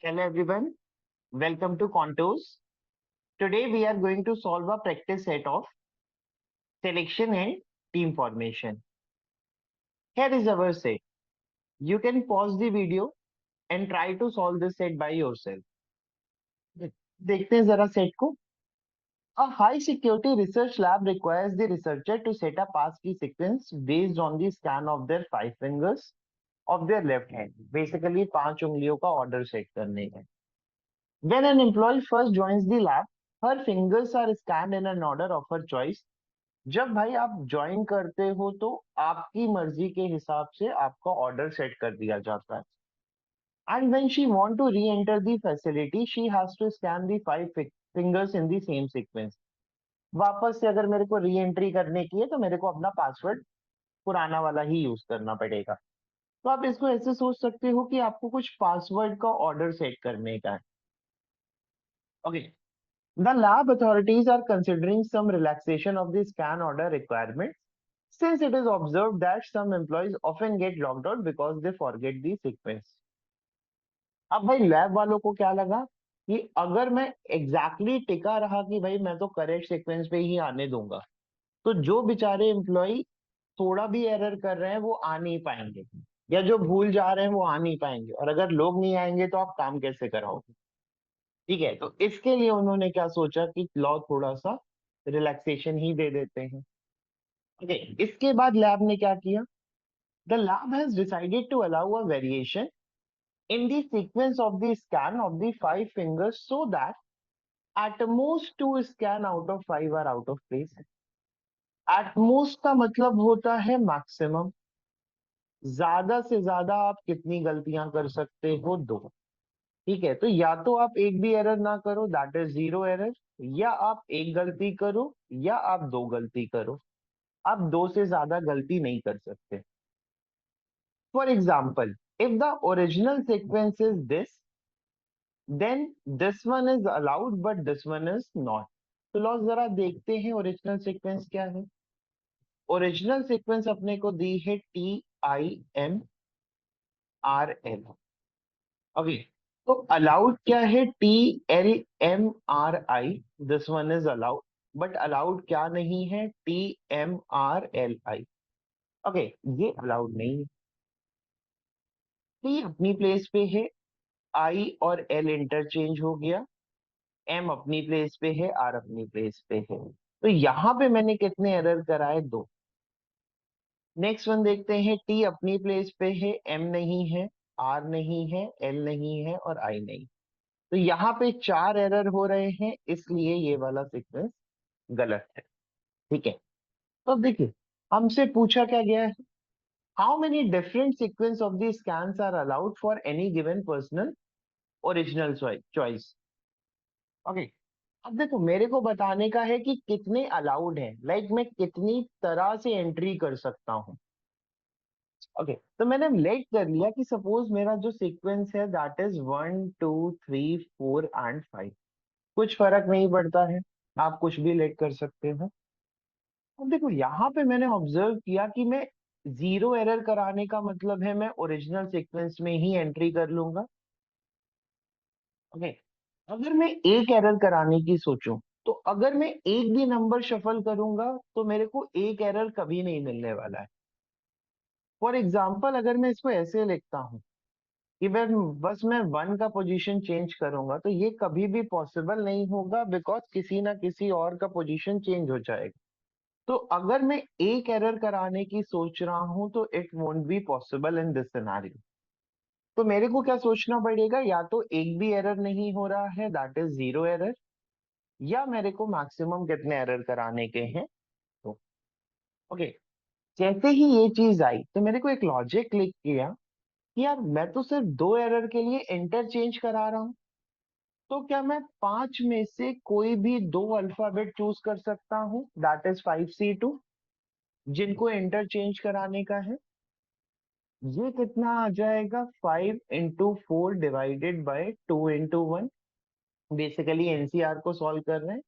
Hello everyone, welcome to Contours. Today we are going to solve a practice set of selection and team formation. Here is our set. You can pause the video and try to solve this set by yourself. देखते हैं जरा set को. A high security research lab requires the researcher to set a passkey sequence based on the scan of their five fingers of their left hand. Basically पांच उंगलियों का order set करने का. When an employee first joins the lab, her fingers are scanned in an order of her choice. जब भाई आप join करते हो तो आपकी मर्जी के हिसाब से आपका ऑर्डर सेट कर दिया जाता है. And when she want to re enter the facility she has to scan the five fingers in the same sequence. वापस से अगर मेरे को री एंट्री करने की है तो मेरे को अपना पासवर्ड पुराना वाला ही यूज करना पड़ेगा. तो आप इसको ऐसे सोच सकते हो कि आपको कुछ पासवर्ड का ऑर्डर सेट करने का है. Okay. The lab authorities are considering some relaxation of the scan order requirement since it is observed that some employees often get logged out because they forget the sequence. अब भाई lab वालों को क्या लगा कि अगर मैं एग्जैक्टली टिका रहा कि भाई मैं तो करेक्ट सीक्वेंस पे ही आने दूंगा तो जो बेचारे एम्प्लॉय थोड़ा भी एरर कर रहे हैं वो आ नहीं पाएंगे या जो भूल जा रहे हैं वो आ नहीं पाएंगे और अगर लोग नहीं आएंगे तो आप काम कैसे कराओगे. ठीक है, तो इसके लिए उन्होंने क्या सोचा कि लॉ थोड़ा सा रिलैक्सेशन ही दे देते हैं. ओके, इसके बाद लैब ने क्या किया. The lab has decided to allow a variation in the sequence of the scan of the five fingers so that at most two scan out of five are out of place. At most का मतलब होता है maximum. ज्यादा से ज्यादा आप कितनी गलतियां कर सकते हो, दो. ठीक है, तो या तो आप एक भी एरर ना करो दैट इज जीरो एरर, या आप एक गलती करो या आप दो गलती करो. आप दो से ज्यादा गलती नहीं कर सकते. For example, if the original sequence is this then this one is allowed but this one is not. तो लॉ जरा देखते हैं ओरिजिनल सीक्वेंस क्या है. ओरिजिनल सीक्वेंस अपने को दी है TIMRL. ओके, तो अलाउड क्या है TLMRI. This one is allowed but allowed क्या नहीं है TMRLI. ओके, ये अलाउड नहीं है. T अपनी प्लेस पे है, I और L इंटरचेंज हो गया, M अपनी प्लेस पे है, R अपनी प्लेस पे है. तो यहां पे मैंने कितने एरर कराए, दो. नेक्स्ट वन देखते हैं. T अपनी प्लेस पे है, M नहीं है, R नहीं है, L नहीं है और I नहीं. तो यहाँ पे चार एरर हो रहे हैं, इसलिए ये वाला सीक्वेंस गलत है. ठीक है, तो अब देखिए हमसे पूछा क्या गया है. How many different sequence of the scans are allowed for any given personal original choice. Okay, अब देखो मेरे को बताने का है कि कितने अलाउड हैं, लाइक मैं कितनी तरह से एंट्री कर सकता हूँ. ओके, तो मैंने लेट कर लिया कि सपोज मेरा जो सीक्वेंस है दैट इज 1 2 3 4 एंड 5. कुछ फर्क नहीं पड़ता है, आप कुछ भी लेट कर सकते हो. अब देखो यहाँ पे मैंने ऑब्जर्व किया कि मैं जीरो एरर कराने का मतलब है मैं ओरिजिनल सीक्वेंस में ही एंट्री कर लूंगा. ओके, अगर मैं एक एरर कराने की सोचूं तो अगर मैं एक भी नंबर शफल करूंगा तो मेरे को एक एरर कभी नहीं मिलने वाला है. फॉर एग्जाम्पल, अगर मैं इसको ऐसे लिखता हूँ कि मैं वन का पोजीशन चेंज करूंगा तो ये कभी भी पॉसिबल नहीं होगा बिकॉज किसी ना किसी और का पोजीशन चेंज हो जाएगा. तो अगर मैं एक एरर कराने की सोच रहा हूं तो it won't be possible in this scenario. तो मेरे को क्या सोचना पड़ेगा, या तो एक भी एरर नहीं हो रहा है दैट इज जीरो एरर, या मेरे को मैक्सिमम कितने एरर कराने के हैं, तो. ओके, जैसे ही ये चीज आई तो मेरे को एक लॉजिक क्लिक किया कि यार मैं तो सिर्फ दो एरर के लिए इंटरचेंज करा रहा हूँ. तो क्या मैं पांच में से कोई भी दो अल्फाबेट चूज कर सकता हूँ दैट इज 5C2 जिनको इंटरचेंज कराने का है. ये कितना आ जाएगा, 5 into 4 divided by 2 into 1. Basically NCR को सॉल्व कर रहे हैं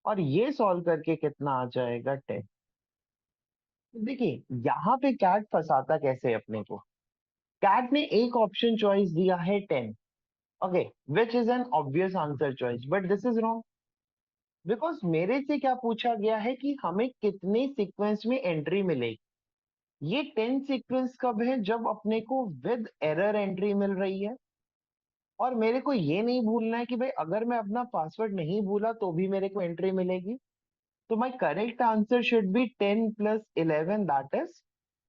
और ये सॉल्व करके कितना आ जाएगा, 10. देखिए यहाँ पे कैट फंसाता कैसे अपने को. कैट ने एक ऑप्शन चॉइस दिया है 10 okay, which is an obvious answer choice, but this is wrong. Because मेरे से क्या पूछा गया है कि हमें कितने सीक्वेंस में एंट्री मिलेगी। ये 10 सीक्वेंस कब है, जब अपने को विद एरर एंट्री मिल रही है। और मेरे को ये नहीं भूलना है कि भाई अगर मैं अपना पासवर्ड नहीं भूला तो भी मेरे को एंट्री मिलेगी। तो my correct answer should be 10 plus 11, that is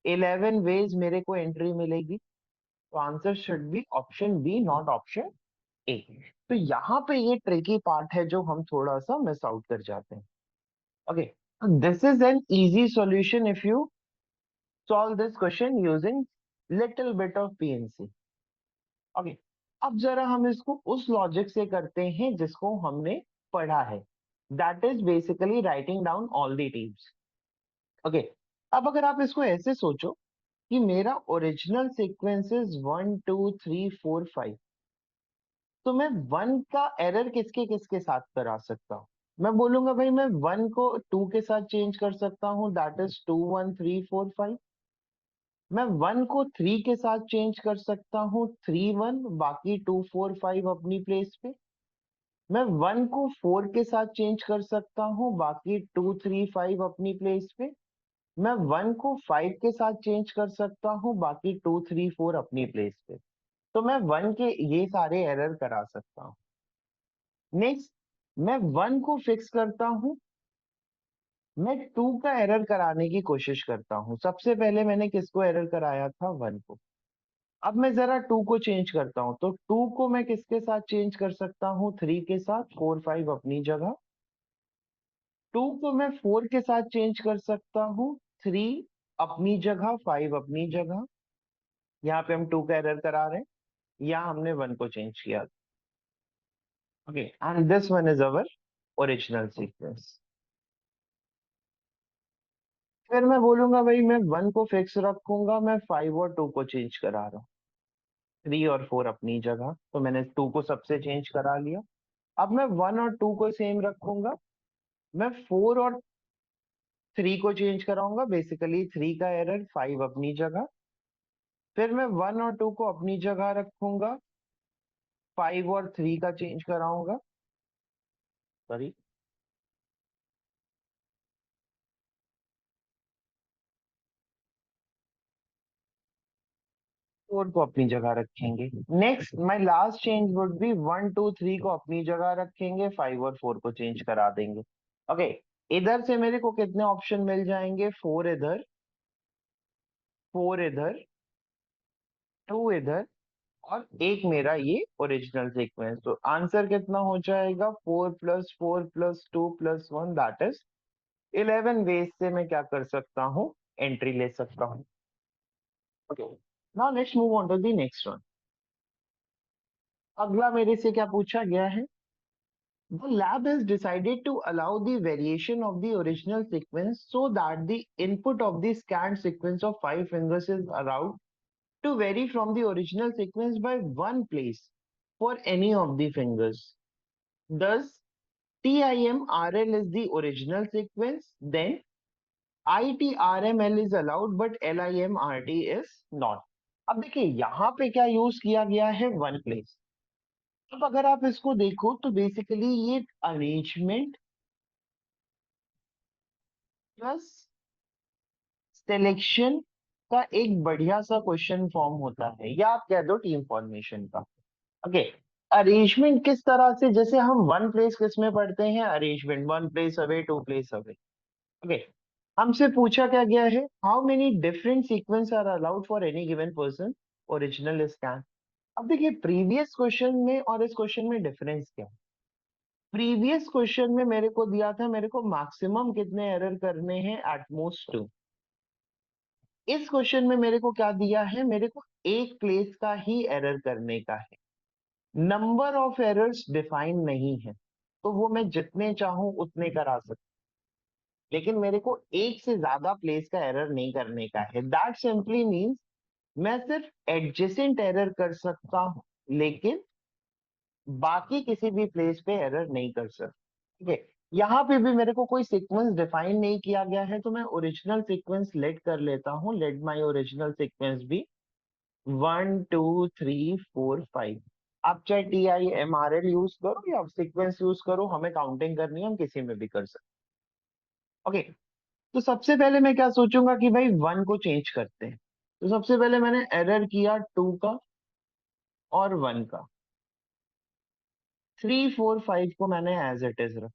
11 ways मेरे को एंट्री मिलेगी। तो answer should be option B, not option A. तो यहाँ पे ये ट्रिकी पार्ट है जो हम थोड़ा सा मिस आउट कर जाते हैं। Okay, this is an easy solution if you solve this question using little bit of PNC. Okay, अब जरा हम इसको उस लॉजिक से करते हैं जिसको हमने पढ़ा है, that is basically writing down all the teams. Okay, अब अगर आप इसको ऐसे सोचो कि मेरा ओरिजिनल सीक्वेंस 1 2 3 4 5, तो मैं 1 का एरर किसके किसके साथ करा सकता हूँ। मैं बोलूंगा भाई मैं 1 को 2 के साथ चेंज कर सकता हूँ, दैट इज 2 1 3 4 5। मैं 1 को 3 के साथ चेंज कर सकता हूँ, 3 1, बाकी 2 4 5 अपनी प्लेस पे। मैं 1 को 4 के साथ चेंज कर सकता हूँ, बाकी 2 3 5 अपनी प्लेस पे। मैं 1 को 5 के साथ चेंज कर सकता हूँ, बाकी 2 3 4 अपनी प्लेस पे। तो मैं 1 के ये सारे एरर करा सकता हूँ। नेक्स्ट, मैं 1 को फिक्स करता हूँ, मैं 2 का एरर कराने की कोशिश करता हूँ। सबसे पहले मैंने किसको एरर कराया था, 1 को। अब मैं जरा 2 को चेंज करता हूँ, तो 2 को मैं किसके साथ चेंज कर सकता हूँ, 3 के साथ, 4 5 अपनी जगह। 2 को मैं 4 के साथ चेंज कर सकता हूँ, 3 अपनी जगह, 5 अपनी जगह। यहाँ पे हम 2 का एरर करा रहे हैं, यहाँ हमने 1 को चेंज किया। Okay, and this one is our original sequence. फिर मैं बोलूंगा भाई मैं 1 को फिक्स रखूंगा, मैं 5 और 2 को चेंज करा रहा हूँ, 3 और 4 अपनी जगह। तो मैंने 2 को सबसे चेंज करा लिया। अब मैं 1 और 2 को सेम रखूंगा, मैं 4 और 3 को चेंज कराऊंगा, बेसिकली 3 का एरर, 5 अपनी जगह। फिर मैं 1 और 2 को अपनी जगह रखूंगा, 5 और 3 का चेंज कराऊंगा, सॉरी, 4 को अपनी जगह रखेंगे। Next my last change would be 1 2 3 को अपनी जगह रखेंगे, 5 और 4 को चेंज करा देंगे। ओके, इधर से मेरे को कितने ऑप्शन मिल जाएंगे, 4 इधर, 4 इधर, 2 इधर, और एक मेरा ये ओरिजिनल सीक्वेंस। तो आंसर कितना हो जाएगा, 4 + 4 + 2 + 1, दैट इज 11 वेज से मैं क्या कर सकता हूँ, एंट्री ले सकता हूँ। Okay, now let's move on to the next one. अगला मेरे से क्या पूछा गया है, the lab has decided to allow the variation of the original sequence so that the input of the scanned sequence of 5 fingers is allowed to vary from the original sequence by one place for any of the fingers. Thus, TIMRL is the original sequence, then ITRML is allowed but LIMRT is not. अब देखिए यहाँ पे क्या use किया गया है, one place. अब अगर आप इसको देखो तो बेसिकली ये अरेंजमेंट प्लस सिलेक्शन का एक बढ़िया सा क्वेश्चन फॉर्म होता है, या आप कह दो टीम फॉर्मेशन का। ओके, अरेंजमेंट किस तरह से, जैसे हम वन प्लेस किस में पढ़ते हैं, arrangement 1 place away, 2 place away. Okay, हमसे पूछा क्या गया है, how many different sequence are allowed for any given person original scan. अब देखिए प्रीवियस क्वेश्चन में और इस क्वेश्चन में डिफरेंस क्या है। प्रीवियस क्वेश्चन में मेरे को दिया था मेरे को मैक्सिमम कितने एरर करने हैं, एटमोस्ट 2। इस क्वेश्चन में मेरे को क्या दिया है, मेरे को एक प्लेस का ही एरर करने का है, नंबर ऑफ एरर्स डिफाइन नहीं है। तो वो मैं जितने चाहूं उतने करा सकता, लेकिन मेरे को एक से ज्यादा प्लेस का एरर नहीं करने का है। दैट सिंपली मीन्स मैं सिर्फ एडजेसेंट एरर कर सकता हूं, लेकिन बाकी किसी भी प्लेस पे एरर नहीं कर सकता। ठीक है, यहाँ पे भी मेरे को कोई सीक्वेंस डिफाइन नहीं किया गया है, तो मैं ओरिजिनल सीक्वेंस लेट कर लेता हूँ, लेट माई ओरिजिनल सीक्वेंस भी 1 2 3 4 5। आप चाहे TIMRL यूज करो या सीक्वेंस यूज करो, हमें काउंटिंग करनी है, हम किसी में भी कर सकते। ओके, तो सबसे पहले मैं क्या सोचूंगा कि भाई 1 को चेंज करते हैं। तो सबसे पहले मैंने एरर किया 2 का और 1 का। 3 4 5 को मैंने एज इट इज रखा।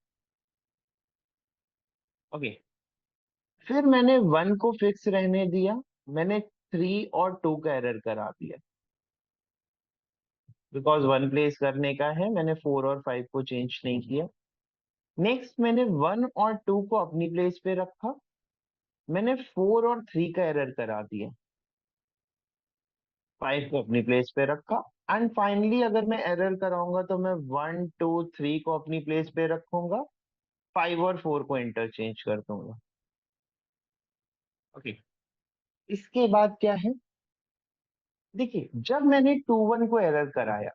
ओके, फिर मैंने 1 को फिक्स रहने दिया, मैंने 3 और 2 का एरर करा दिया। बिकॉज 1 प्लेस करने का है, मैंने 4 और 5 को चेंज नहीं किया। नेक्स्ट मैंने 1 और 2 को अपनी प्लेस पे रखा, मैंने 4 और 3 का एरर करा दिया। 5 को अपनी प्लेस पे रखा। एंड फाइनली अगर मैं एरर कराऊंगा तो मैं 1 2 3 को अपनी प्लेस पे रखूंगा, 5 और 4 को इंटरचेंज कर दूंगा। ओके, इसके बाद क्या है, देखिए जब मैंने 2 1 को एरर कराया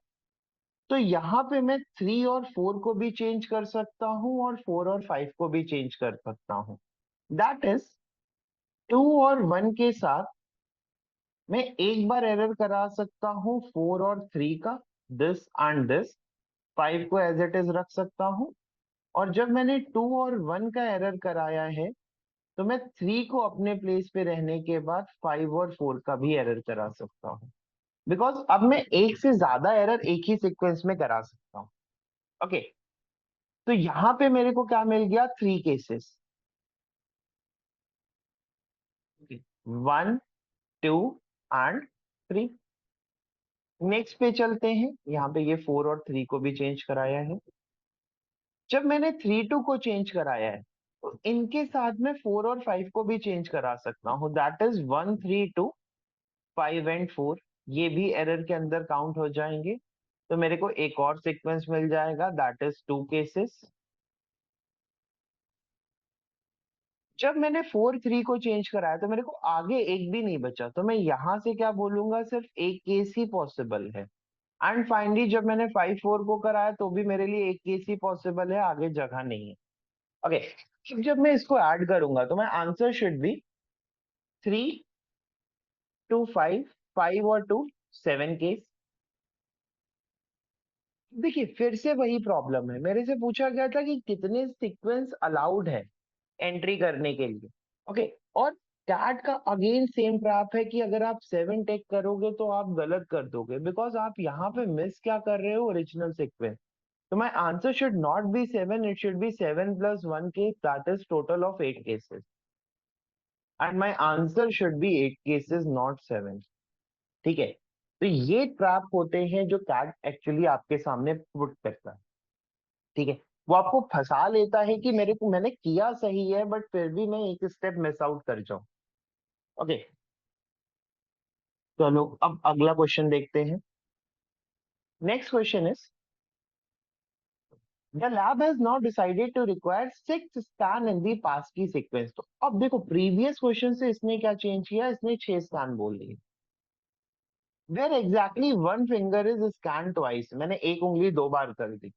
तो यहाँ पे मैं 3 और 4 को भी चेंज कर सकता हूँ और 4 और 5 को भी चेंज कर सकता हूँ। दैट इज 2 और 1 के साथ मैं एक बार एरर करा सकता हूँ 4 और 3 का, दिस एंड दिस। 5 को एज इट इज रख सकता हूँ। और जब मैंने 2 और 1 का एरर कराया है तो मैं 3 को अपने प्लेस पे रहने के बाद 5 और 4 का भी एरर करा सकता हूँ। बिकॉज अब मैं एक से ज्यादा एरर एक ही सीक्वेंस में करा सकता हूँ। ओके, तो यहां पे मेरे को क्या मिल गया, 3 केसेस। 1 2 एंड 3। नेक्स्ट पे चलते हैं, यहाँ पे ये 4 और 3 को भी चेंज कराया है। जब मैंने 3 2 को चेंज कराया है तो इनके साथ में 4 और 5 को भी चेंज करा सकता हूँ। That is 1 3 2 5 and 4। ये भी एरर के अंदर काउंट हो जाएंगे। तो मेरे को एक और सीक्वेंस मिल जाएगा, दैट इज 2 केसेस। जब मैंने 4 3 को चेंज कराया तो मेरे को आगे एक भी नहीं बचा, तो मैं यहां से क्या बोलूंगा, सिर्फ एक केस ही पॉसिबल है। एंड फाइनली जब मैंने 5 4 को कराया तो भी मेरे लिए एक केस ही पॉसिबल है, आगे जगह नहीं है। ओके, जब मैं इसको ऐड करूंगा तो माय आंसर शुड बी 3 2 5, 5 और 2 7 केस। देखिए फिर से वही प्रॉब्लम है, मेरे से पूछा गया था कि कितने सीक्वेंस अलाउड है एंट्री करने के लिए। ओके, और कैट का अगेन सेम ट्रैप है कि अगर आप 7 टेक करोगे तो आप गलत कर दोगे, बिकॉज आप यहाँ पे मिस क्या कर रहे हो, ओरिजिनल सीक्वेंस। तो my answer should not be 7, it should be 7 + 1 case, that is total of 8 cases. And my answer should B 8 cases, not 7। ठीक है, तो ये ट्रैप होते हैं जो कैट एक्चुअली आपके सामने पुट करता है। ठीक है, वो आपको फंसा लेता है कि मेरे को मैंने किया सही है बट फिर भी मैं एक स्टेप मिस आउट कर जाऊं। ओके, चलो अब अगला क्वेश्चन देखते हैं। Next question is, the lab has now decided to require 6 scan in the pass key sequence. तो अब देखो प्रीवियस क्वेश्चन से इसने क्या चेंज किया, इसने 6 स्कैन बोल दिए। Where exactly one finger is scan twice, मैंने एक उंगली 2 बार कर दी।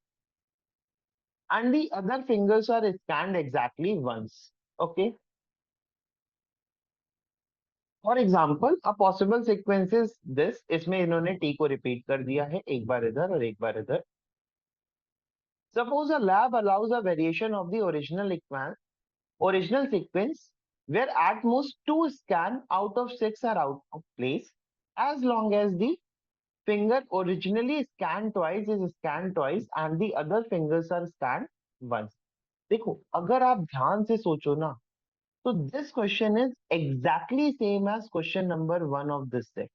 And the other fingers are scanned exactly once. Okay, for example a possible sequence is this, इसमें इन्होंने टी को रिपीट कर दिया है, एक बार इधर और एक बार इधर। Suppose a lab allows a variation of the original sequence where at most 2 scan out of 6 are out of place, as long as the finger originally scanned twice is scanned twice and the other fingers are scanned once। देखो अगर आप ध्यान से सोचो ना, तो this question is exactly same as question number 1 of this set.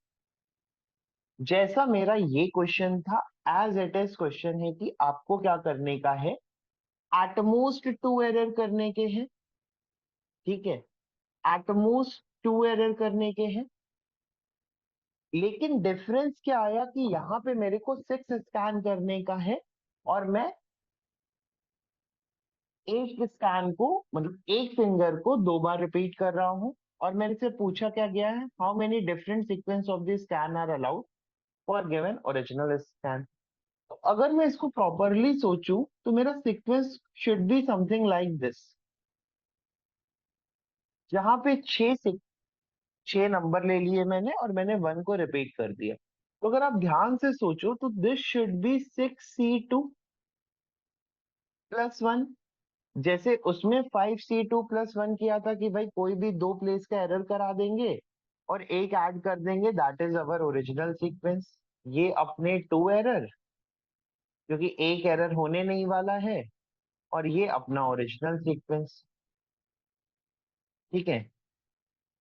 जैसा मेरा ये क्वेश्चन था, एज इट इज क्वेश्चन है कि आपको क्या करने का है, एटमोस्ट 2 एरर करने के हैं। ठीक है, एटमोस्ट 2 एरर करने के हैं। लेकिन डिफरेंस क्या आया कि यहाँ पे मेरे को 6 स्कैन करने का है और मैं एक स्कैन को, मतलब एक फिंगर को 2 बार रिपीट कर रहा हूँ। और मेरे से पूछा क्या गया है, how many different sequence of the scan are allowed for given original scan. तो अगर मैं इसको प्रॉपरली सोचूं तो मेरा sequence should be something like this, जहां पे 6 नंबर ले लिए मैंने और मैंने 1 को रिपीट कर दिया। तो अगर आप ध्यान से सोचो तो दिस शुड बी 6C2 + 1। जैसे उसमें 5C2 + 1 किया था कि भाई कोई भी दो प्लेस का एरर करा देंगे और एक ऐड कर देंगे, that is our original sequence. ये अपने 2 एरर, क्योंकि एक एरर होने नहीं वाला है, और ये अपना ओरिजिनल सीक्वेंस। ठीक है,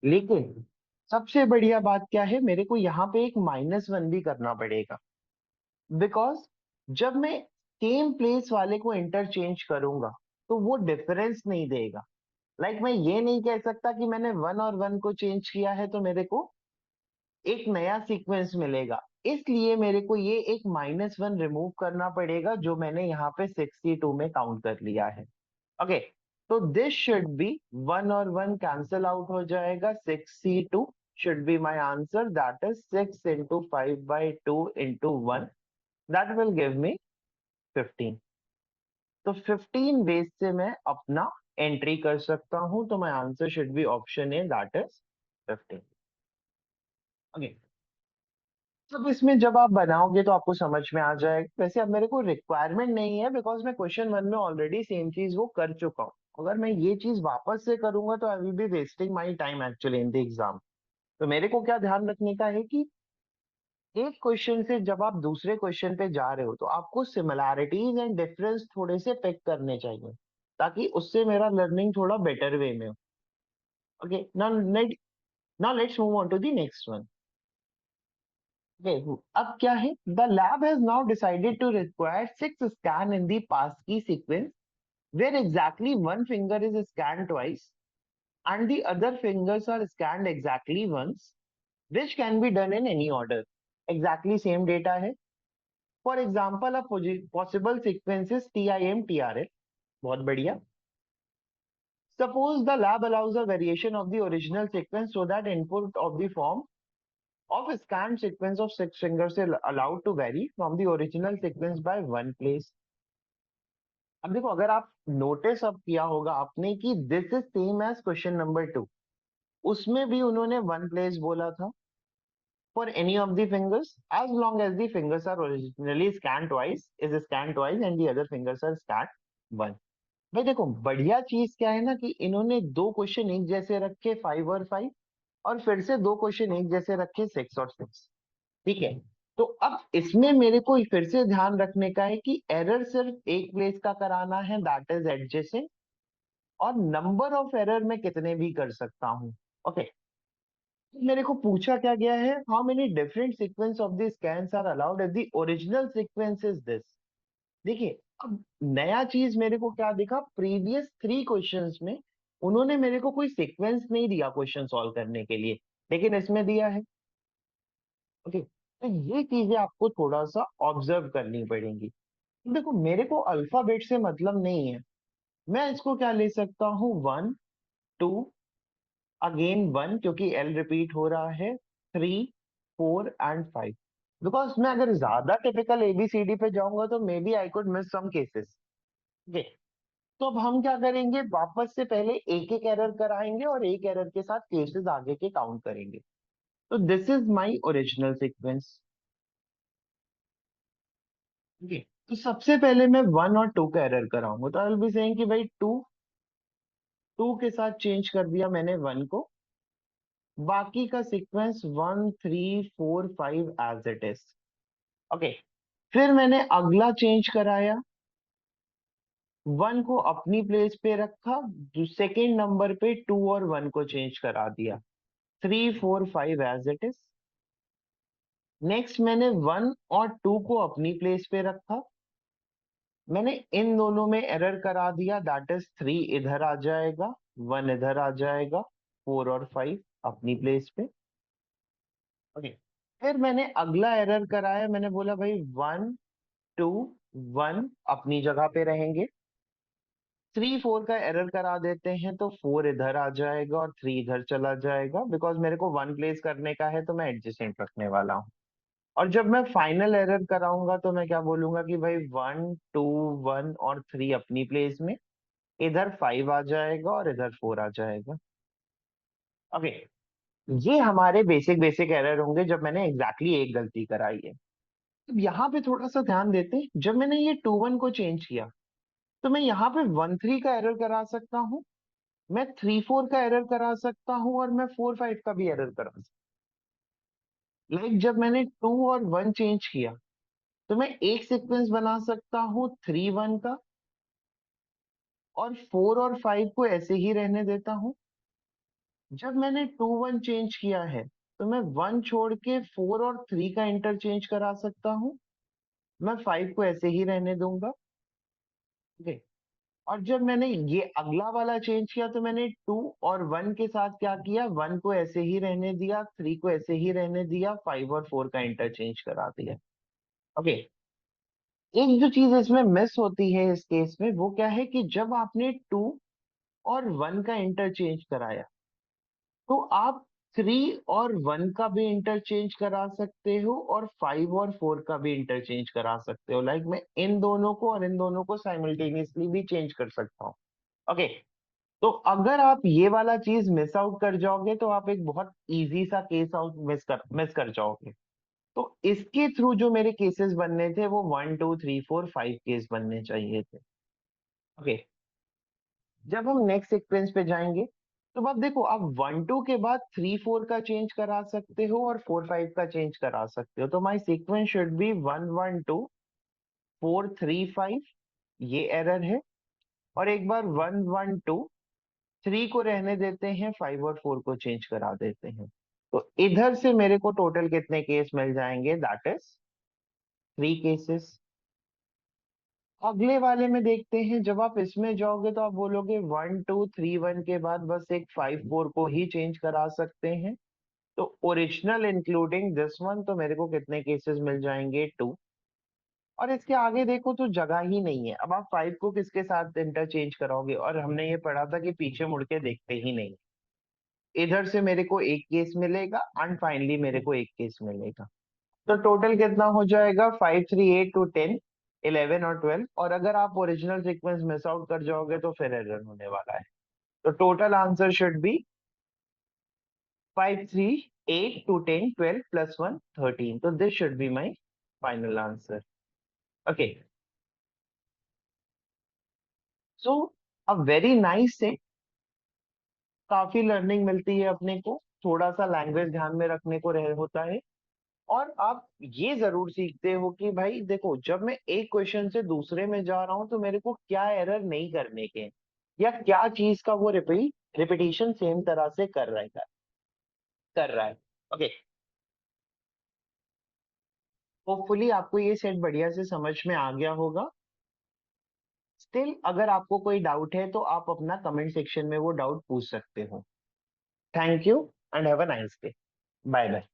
लेकिन सबसे बढ़िया बात क्या है, मेरे को यहाँ पे एक -1 भी करना पड़ेगा, बिकॉज जब मैं सेम प्लेस वाले को इंटरचेंज करूंगा तो वो डिफरेंस नहीं देगा। मैं ये नहीं कह सकता कि मैंने 1 और 1 को चेंज किया है तो मेरे को एक नया सीक्वेंस मिलेगा। इसलिए मेरे को ये एक -1 रिमूव करना पड़ेगा, जो मैंने यहाँ पे 62 में काउंट कर लिया है। ओके, तो दिस शुड बी 1 और 1 कैंसल आउट हो जाएगा, 6C2 should be my answer, that is 6 × 5/2 × 1, that will give me 15। तो 15 बेस से मैं अपना एंट्री कर सकता हूं, तो my answer should be option A, that is 15। Okay, अब इसमें जब आप बनाओगे तो आपको समझ में आ जाएगा। वैसे अब मेरे को रिक्वायरमेंट नहीं है, बिकॉज मैं क्वेश्चन 1 में ऑलरेडी सेम चीज वो कर चुका हूँ। अगर मैं ये चीज वापस से करूंगा तो I will be wasting my time actually in the exam. तो मेरे को क्या ध्यान रखने का है कि एक क्वेश्चन से जब आप दूसरे क्वेश्चन पे जा रहे हो तो आपको सिमिलैरिटीज एंड डिफरेंस थोड़े से पिक करने चाहिए, ताकि उससे मेरा लर्निंग थोड़ा बेटर वे में हो। Okay, now let's move on to the next one. Okay, अब क्या है, the lab has now decided to require 6 scan in the pass key sequence, where exactly one finger is scanned twice and the other fingers are scanned exactly once, which can be done in any order. Exactly same data है। For example, a possible sequence is TIM TRL। बहुत बढ़िया। Suppose the lab allows a variation of the original sequence so that input of the form of a scanned sequence of 6 fingers is allowed to vary from the original sequence by 1 place। अब देखो, अगर आप notice अब किया होगा आपने कि this is same as question number 2, उसमें भी उन्होंने 1 प्लेस बोला था for any of the fingers as long as the fingers are originally scan twice is scan twice and the other fingers are scan one. भाई देखो, बढ़िया चीज क्या है ना कि इन्होंने दो क्वेश्चन एक जैसे रखे 5 और 5, और फिर से दो क्वेश्चन एक जैसे रखे 6 और 6। ठीक है, तो अब इसमें मेरे को फिर से ध्यान रखने का है कि एरर सिर्फ एक प्लेस का कराना है, दैट इज एडजेसेंट, और नंबर ऑफ एरर मैं कितने भी कर सकता हूँ। ओके, मेरे को पूछा क्या गया है, how many different sequence of the scans are allowed if the original sequence is this. देखिए, अब नया चीज मेरे को क्या दिखा, प्रीवियस 3 क्वेश्चंस में उन्होंने मेरे को कोई सीक्वेंस नहीं दिया क्वेश्चन सॉल्व करने के लिए, लेकिन इसमें दिया है। ओके, तो ये चीजें आपको थोड़ा सा ऑब्जर्व करनी पड़ेंगी। देखो, मेरे को अल्फाबेट से मतलब नहीं है, मैं इसको क्या ले सकता हूँ, 1 2, अगेन 1 क्योंकि एल रिपीट हो रहा है, 3 4 एंड 5। बिकॉज मैं अगर ज्यादा टिपिकल एबीसीडी पे जाऊंगा तो maybe I could miss some cases. Okay, तो अब हम क्या करेंगे, वापस से पहले एक एक एरर कराएंगे और एक एरर के साथ केसेस आगे के काउंट करेंगे। तो this is my original sequence. Okay, तो सबसे पहले मैं 1 और 2 का एरर कराऊंगा, तो आई विल बी सेइंग कि भाई 2 2 के साथ चेंज कर दिया मैंने 1 को, बाकी का sequence 1 3 4 5 as it is. Okay, फिर मैंने अगला चेंज कराया, 1 को अपनी प्लेस पे रखा, जो सेकेंड नंबर पे 2 और 1 को चेंज करा दिया, 3 4 5 एज इट इज। नेक्स्ट मैंने 1 और 2 को अपनी प्लेस पे रखा, मैंने इन दोनों में एरर करा दिया, दैट इज 3 इधर आ जाएगा, 1 इधर आ जाएगा, 4 और 5 अपनी प्लेस पे। ओके, फिर मैंने अगला एरर कराया, मैंने बोला भाई 1 2 1 अपनी जगह पे रहेंगे, 3 4 का एरर करा देते हैं, तो 4 इधर आ जाएगा और 3 इधर चला जाएगा, बिकॉज मेरे को 1 प्लेस करने का है तो मैं एडजेसेंट रखने वाला हूँ। और जब मैं फाइनल एरर कराऊंगा तो मैं क्या बोलूंगा कि भाई 1 2 1 और 3 अपनी प्लेस में, इधर 5 आ जाएगा और इधर 4 आ जाएगा। ओके, ये हमारे बेसिक बेसिक एरर होंगे जब मैंने एग्जैक्टली एक गलती कराई है। अब यहाँ पे थोड़ा सा ध्यान देते हैं, जब मैंने ये 2 1 को चेंज किया तो मैं यहाँ पे 1 3 का एरर करा सकता हूँ, मैं 3 4 का एरर करा सकता हूँ, और मैं 4 5 का भी एरर करा सकता हूँ। लाइक जब मैंने 2 और 1 चेंज किया तो मैं एक सीक्वेंस बना सकता हूँ 3 1 का, और 4 और 5 को ऐसे ही रहने देता हूँ। जब मैंने 2 1 चेंज किया है तो मैं 1 छोड़ के 4 और 3 का इंटरचेंज करा सकता हूँ, मैं 5 को ऐसे ही रहने दूंगा। ओके। और जब मैंने ये अगला वाला चेंज किया तो मैंने 2 और 1 के साथ क्या किया, 1 को ऐसे ही रहने दिया, 3 को ऐसे ही रहने दिया, 5 और 4 का इंटरचेंज करा दिया। ओके। एक जो चीज इसमें मिस होती है इस केस में वो क्या है कि जब आपने 2 और 1 का इंटरचेंज कराया तो आप 3 और 1 का भी इंटरचेंज करा सकते हो, और 5 और 4 का भी इंटरचेंज करा सकते हो। लाइक मैं इन दोनों को और इन दोनों को साइमल्टेनियसली भी चेंज कर सकता हूँ। ओके। तो अगर आप ये वाला चीज मिस आउट कर जाओगे तो आप एक बहुत इजी सा केस आउट मिस कर जाओगे। तो इसके थ्रू जो मेरे केसेस बनने थे वो 1 2 3 4 5 केस बनने चाहिए थे। ओके। जब हम नेक्स्ट सीक्वेंस पे जाएंगे तो अब देखो, आप 1 2 के बाद 3 4 का चेंज करा सकते हो और 4 5 का चेंज करा सकते हो। तो माई सीक्वेंस शुड बी 1 1 2 4 3 5। ये एरर है। और एक बार 1 1 2 3 को रहने देते हैं, 5 और 4 को चेंज करा देते हैं। तो इधर से मेरे को टोटल कितने केस मिल जाएंगे, दैट इज 3 केसेस। अगले वाले में देखते हैं, जब आप इसमें जाओगे तो आप बोलोगे 1 2 3 1 के बाद बस एक 5 4 को ही चेंज करा सकते हैं। तो ओरिजिनल इंक्लूडिंग दिस वन, तो मेरे को कितने केसेस मिल जाएंगे, 2। और इसके आगे देखो तो जगह ही नहीं है। अब आप 5 को किसके साथ इंटरचेंज कराओगे, और हमने ये पढ़ा था कि पीछे मुड़ के देखते ही नहीं। इधर से मेरे को एक केस मिलेगा एंड फाइनली मेरे को एक केस मिलेगा। तो टोटल कितना हो जाएगा, 5 3 8 2 10 11 और 12। और अगर आप ओरिजिनल सीक्वेंस मिस आउट कर जाओगे तो फिर एरर होने वाला है। तो total answer should B 5 3 8 2 10 12 plus 1 13। तो this should be my final answer. Okay. So a very nice से, काफी लर्निंग मिलती है अपने को, थोड़ा सा लैंग्वेज ध्यान में रखने को रह होता है। और आप ये जरूर सीखते हो कि भाई देखो, जब मैं एक क्वेश्चन से दूसरे में जा रहा हूं तो मेरे को क्या एरर नहीं करने के हैं, या क्या चीज का वो रिपीटिशन सेम तरह से कर रहा है। ओके। होपफुली आपको ये सेट बढ़िया से समझ में आ गया होगा। स्टिल अगर आपको कोई डाउट है तो आप अपना कमेंट सेक्शन में वो डाउट पूछ सकते हो। Thank you and have a nice day. Bye bye.